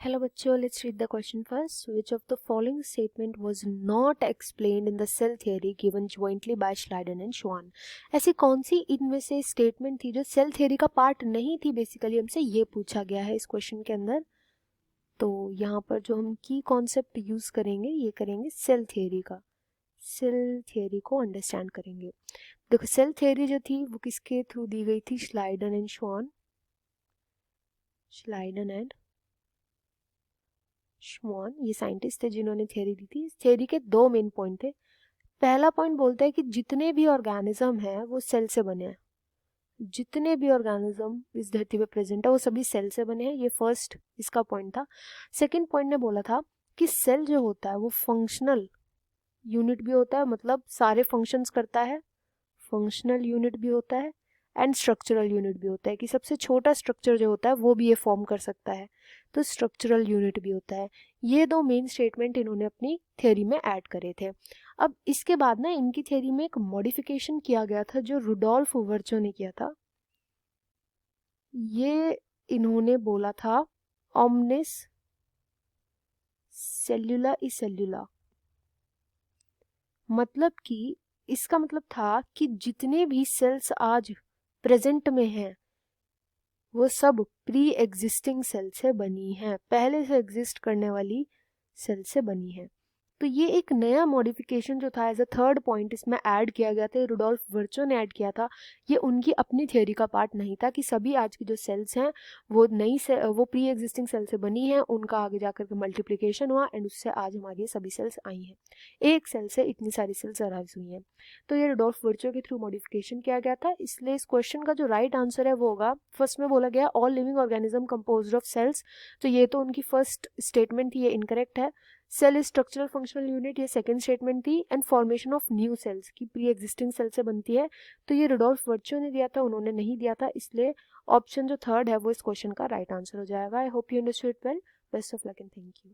Hello बच्चों, let's read the question first. Which of the following statement was not explained in the cell theory given jointly by Schleiden and Schwann? ऐसी कौन सी इनमें से statement थी जो cell theory का part नहीं थी? बेसिकली हमसे ये पूछा गया है इस क्वेश्चन के अंदर। तो यहाँ पर जो हम की कॉन्सेप्ट यूज करेंगे ये करेंगे सेल थ्योरी का। सेल थ्योरी को अंडरस्टैंड करेंगे। देखो, सेल थ्योरी जो थी वो किसके थ्रू दी गई थी? श्लाइडन एंड श्वान। श्लाइडन एंड श्वान ये साइंटिस्ट थे जिन्होंने थ्योरी दी थी। इस थ्योरी के दो मेन पॉइंट थे। पहला पॉइंट बोलता है कि जितने भी ऑर्गेनिज्म हैं वो सेल से बने हैं। जितने भी ऑर्गेनिज्म इस धरती पे प्रेजेंट है वो सभी सेल से बने हैं। ये फर्स्ट इसका पॉइंट था। सेकंड पॉइंट ने बोला था कि सेल जो होता है वो फंक्शनल यूनिट भी होता है, मतलब सारे फंक्शंस करता है। फंक्शनल यूनिट भी होता है एंड स्ट्रक्चरल यूनिट भी होता है, कि सबसे छोटा स्ट्रक्चर जो होता है वो भी ये फॉर्म कर सकता है, तो स्ट्रक्चरल यूनिट भी होता है। ये दो मेन स्टेटमेंट इन्होंने अपनी थ्योरी में ऐड करे थे। अब इसके बाद ना इनकी थ्योरी में एक मॉडिफिकेशन किया गया था जो रुडोल्फ वर्चो ने किया था। ये इन्होंने बोला था ओमनिस सेल्यूला ई सेल्यूला, मतलब कि इसका मतलब था कि जितने भी सेल्स आज प्रेजेंट में हैं वो सब प्री एग्जिस्टिंग सेल से बनी हैं, पहले से एग्जिस्ट करने वाली सेल से बनी है। तो ये एक नया मॉडिफिकेशन जो था एज अ थर्ड पॉइंट इसमें ऐड किया गया था, रुडोल्फ वर्चो ने ऐड किया था। ये उनकी अपनी थ्योरी का पार्ट नहीं था कि सभी आज की जो सेल्स हैं वो वो प्री एग्जिस्टिंग सेल से बनी है, उनका आगे जाकर के मल्टीप्लिकेशन हुआ एंड उससे आज हमारी ये सभी सेल्स आई हैं। एक सेल से इतनी सारी सेल्स अराइज हुई हैं। तो ये रुडोल्फ वर्चो के थ्रू मॉडिफिकेशन किया गया था। इसलिए इस क्वेश्चन का जो राइट आंसर है वो होगा, फर्स्ट में बोला गया all living organism composed of cells, तो ये तो उनकी फर्स्ट स्टेटमेंट थी, ये इनकरेक्ट है। Cell is structural functional unit, ये सेकंड स्टेटमेंट थी। And formation of new cells की प्री एग्जिस्टिंग सेल से बनती है, तो ये रुडोल्फ वर्चो ने दिया था, उन्होंने नहीं दिया था। इसलिए ऑप्शन जो थर्ड है वो इस क्वेश्चन का राइट आंसर हो जाएगा। I hope you understood well. Best of luck and thank you.